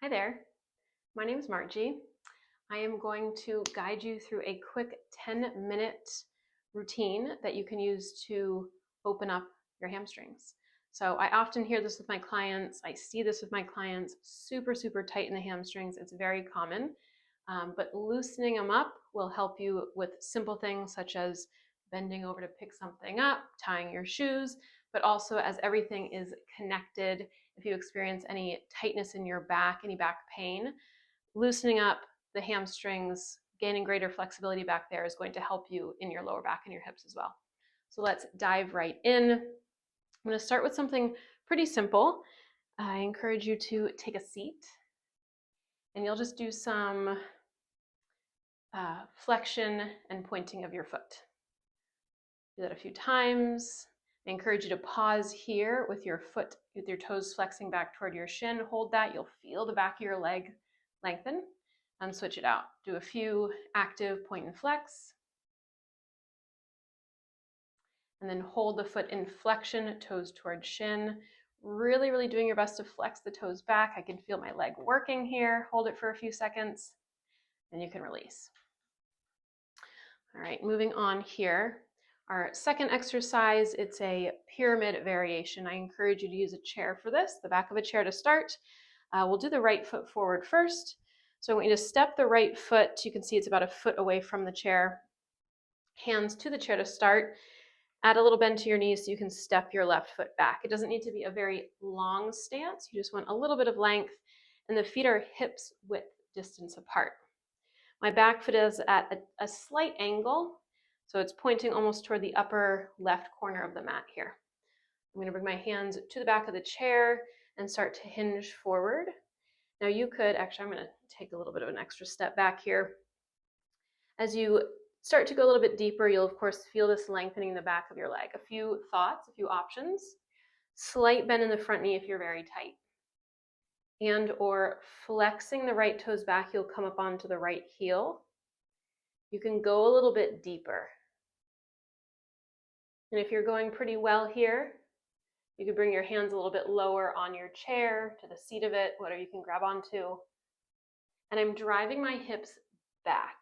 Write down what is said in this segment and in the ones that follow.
Hi there, my name is Margie. I am going to guide you through a quick 10-minute routine that you can use to open up your hamstrings. So I often hear this with my clients. I see this with my clients, super tight in the hamstrings. It's very common, but loosening them up will help you with simple things such as bending over to pick something up, tying your shoes, but also as everything is connected. If you experience any tightness in your back, any back pain, loosening up the hamstrings, gaining greater flexibility back there is going to help you in your lower back and your hips as well. So let's dive right in. I'm going to start with something pretty simple. I encourage you to take a seat and you'll just do some flexion and pointing of your foot. Do that a few times. I encourage you to pause here with your foot, with your toes flexing back toward your shin. Hold that. You'll feel the back of your leg lengthen, and switch it out. Do a few active point and flex. And then hold the foot in flexion, toes toward shin. Really doing your best to flex the toes back. I can feel my leg working here. Hold it for a few seconds, and you can release. All right, moving on here. Our second exercise, it's a pyramid variation. I encourage you to use a chair for this, the back of a chair to start. We'll do the right foot forward first. So I want you to step the right foot. You can see it's about a foot away from the chair. Hands to the chair to start. Add a little bend to your knees so you can step your left foot back. It doesn't need to be a very long stance. You just want a little bit of length, and the feet are hips width distance apart. My back foot is at a slight angle, so it's pointing almost toward the upper left corner of the mat here. I'm going to bring my hands to the back of the chair and start to hinge forward. Now you could, actually I'm going to take a little bit of an extra step back here. As you start to go a little bit deeper, you'll of course feel this lengthening in the back of your leg. A few thoughts, a few options. Slight bend in the front knee if you're very tight. And or flexing the right toes back, you'll come up onto the right heel. You can go a little bit deeper. And if you're going pretty well here, you can bring your hands a little bit lower on your chair, to the seat of it, whatever you can grab onto. And I'm driving my hips back.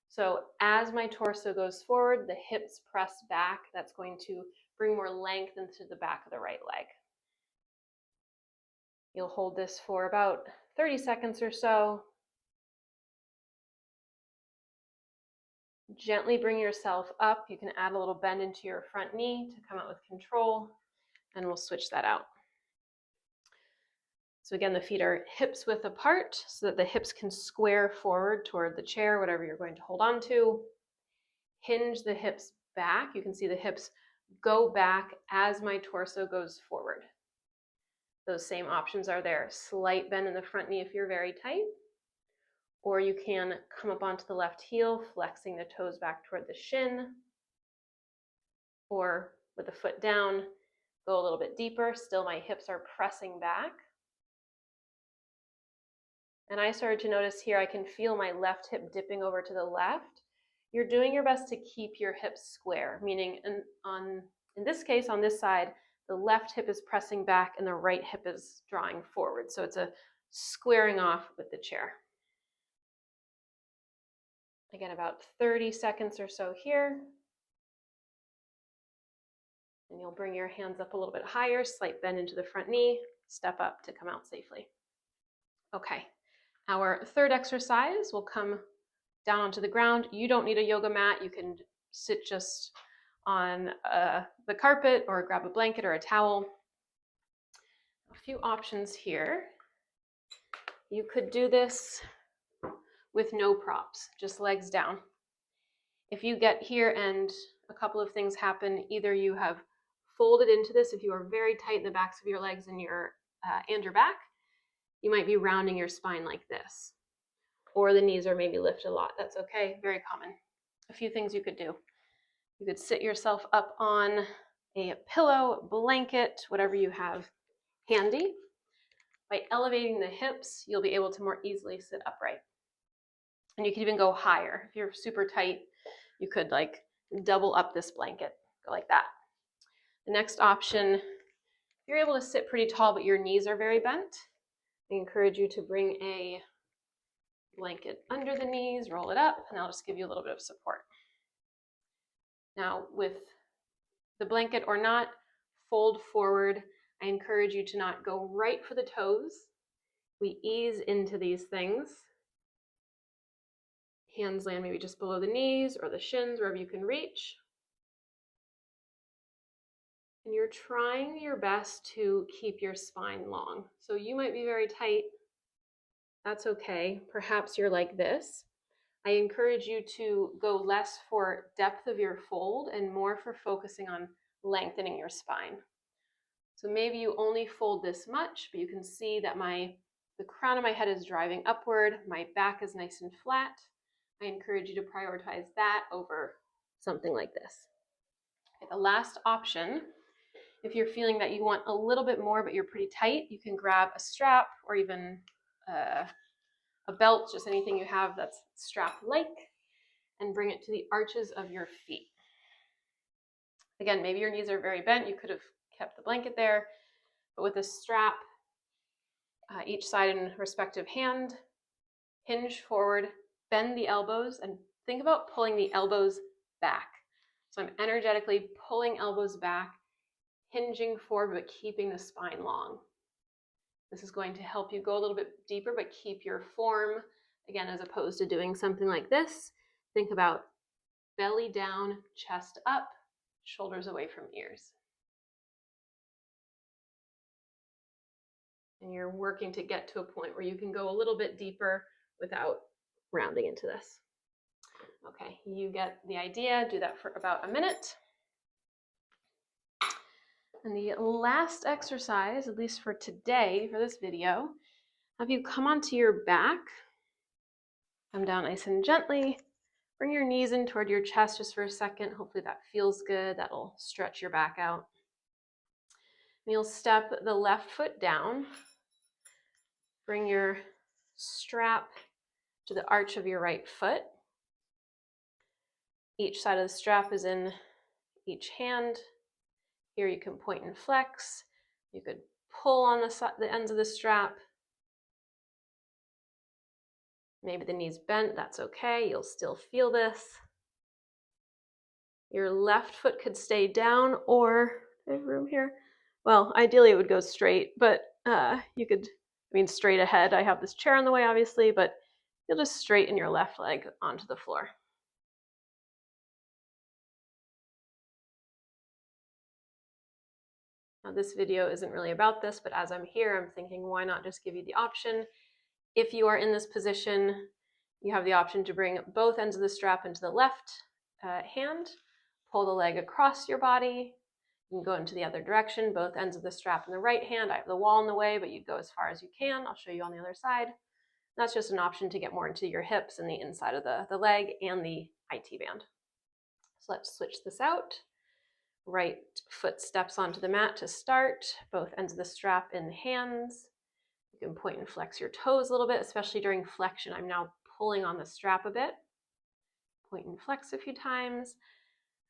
So as my torso goes forward, the hips press back. That's going to bring more length into the back of the right leg. You'll hold this for about 30 seconds or so. Gently bring yourself up. You can add a little bend into your front knee to come out with control, and we'll switch that out. So again, the feet are hips width apart so that the hips can square forward toward the chair, whatever you're going to hold on to. Hinge the hips back. You can see the hips go back as my torso goes forward. Those same options are there. Slight bend in the front knee if you're very tight, or you can come up onto the left heel, flexing the toes back toward the shin, or with the foot down, go a little bit deeper. Still my hips are pressing back. And I started to notice here, I can feel my left hip dipping over to the left. You're doing your best to keep your hips square, meaning in this case, on this side, the left hip is pressing back and the right hip is drawing forward. So it's a squaring off with the chair. Again, about 30 seconds or so here. And you'll bring your hands up a little bit higher, slight bend into the front knee, step up to come out safely. Okay, our third exercise will come down onto the ground. You don't need a yoga mat. You can sit just on the carpet or grab a blanket or a towel. A few options here. You could do this with no props, just legs down. If you get here and a couple of things happen, either you have folded into this, if you are very tight in the backs of your legs and your back, you might be rounding your spine like this. Or the knees are maybe lifted a lot. That's okay, very common. A few things you could do. You could sit yourself up on a pillow, blanket, whatever you have handy. By elevating the hips, you'll be able to more easily sit upright. And you can even go higher. If you're super tight, you could like double up this blanket, go like that. The next option, if you're able to sit pretty tall but your knees are very bent, I encourage you to bring a blanket under the knees, roll it up, and I'll just give you a little bit of support. Now, with the blanket or not, fold forward. I encourage you to not go right for the toes. We ease into these things. Hands land maybe just below the knees or the shins, wherever you can reach. And you're trying your best to keep your spine long. So you might be very tight. That's okay. Perhaps you're like this. I encourage you to go less for depth of your fold and more for focusing on lengthening your spine. So maybe you only fold this much, but you can see that the crown of my head is driving upward. My back is nice and flat. I encourage you to prioritize that over something like this. Okay, the last option, if you're feeling that you want a little bit more, but you're pretty tight, you can grab a strap or even a belt, just anything you have that's strap-like, and bring it to the arches of your feet. Again, maybe your knees are very bent. You could have kept the blanket there, but with a strap, each side in respective hand, hinge forward, bend the elbows, and think about pulling the elbows back. So I'm energetically pulling elbows back, hinging forward, but keeping the spine long. This is going to help you go a little bit deeper, but keep your form. Again, as opposed to doing something like this, think about belly down, chest up, shoulders away from ears. And you're working to get to a point where you can go a little bit deeper without rounding into this. Okay, you get the idea. Do that for about a minute. And the last exercise, at least for today, for this video, have you come onto your back, come down nice and gently, bring your knees in toward your chest just for a second. Hopefully that feels good. That'll stretch your back out. And you'll step the left foot down. Bring your strap to the arch of your right foot. Each side of the strap is in each hand. Here you can point and flex. You could pull on the ends of the strap. Maybe the knee's bent, that's okay. You'll still feel this. Your left foot could stay down, or I have room here. Well, ideally it would go straight, but you could, straight ahead. I have this chair in the way, obviously, but you'll just straighten your left leg onto the floor. Now, this video isn't really about this, but as I'm here, I'm thinking, why not just give you the option? If you are in this position, you have the option to bring both ends of the strap into the left hand, pull the leg across your body. You can go into the other direction, both ends of the strap in the right hand. I have the wall in the way, but you'd go as far as you can. I'll show you on the other side. That's just an option to get more into your hips and the inside of the leg and the IT band. So let's switch this out. Right foot steps onto the mat to start, both ends of the strap in the hands. You can point and flex your toes a little bit, especially during flexion. I'm now pulling on the strap a bit. Point and flex a few times,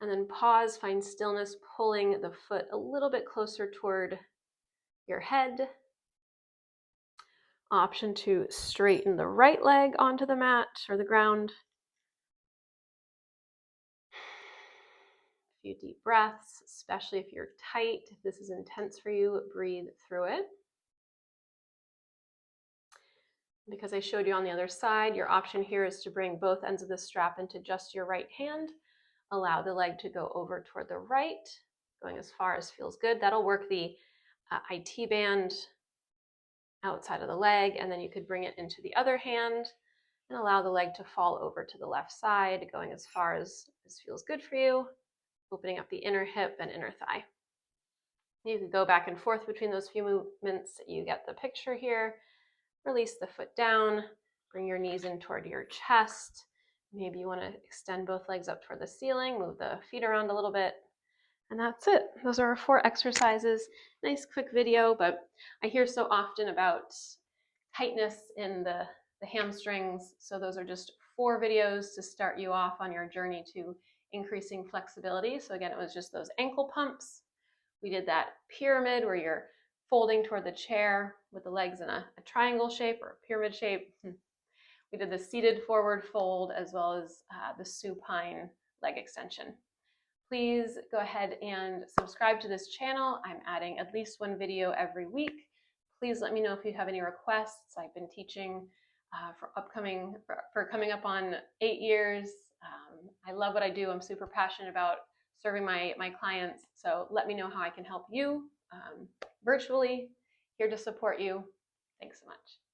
and then pause, find stillness, pulling the foot a little bit closer toward your head. Option to straighten the right leg onto the mat or the ground. A few deep breaths, especially if you're tight. If this is intense for you, breathe through it. Because I showed you on the other side, your option here is to bring both ends of the strap into just your right hand. Allow the leg to go over toward the right, going as far as feels good. That'll work the IT band outside of the leg, and then you could bring it into the other hand and allow the leg to fall over to the left side, going as far as feels good for you, opening up the inner hip and inner thigh. You could go back and forth between those few movements. You get the picture here. Release the foot down, bring your knees in toward your chest. Maybe you want to extend both legs up toward the ceiling, move the feet around a little bit. And that's it. Those are our 4 exercises. Nice quick video, but I hear so often about tightness in the hamstrings. So those are just 4 videos to start you off on your journey to increasing flexibility. So again, it was just those ankle pumps. We did that pyramid where you're folding toward the chair with the legs in a triangle shape or a pyramid shape. We did the seated forward fold as well as the supine leg extension. Please go ahead and subscribe to this channel. I'm adding at least one video every week. Please let me know if you have any requests. I've been teaching for coming up on 8 years. I love what I do. I'm super passionate about serving my clients. So let me know how I can help you virtually. Here to support you. Thanks so much.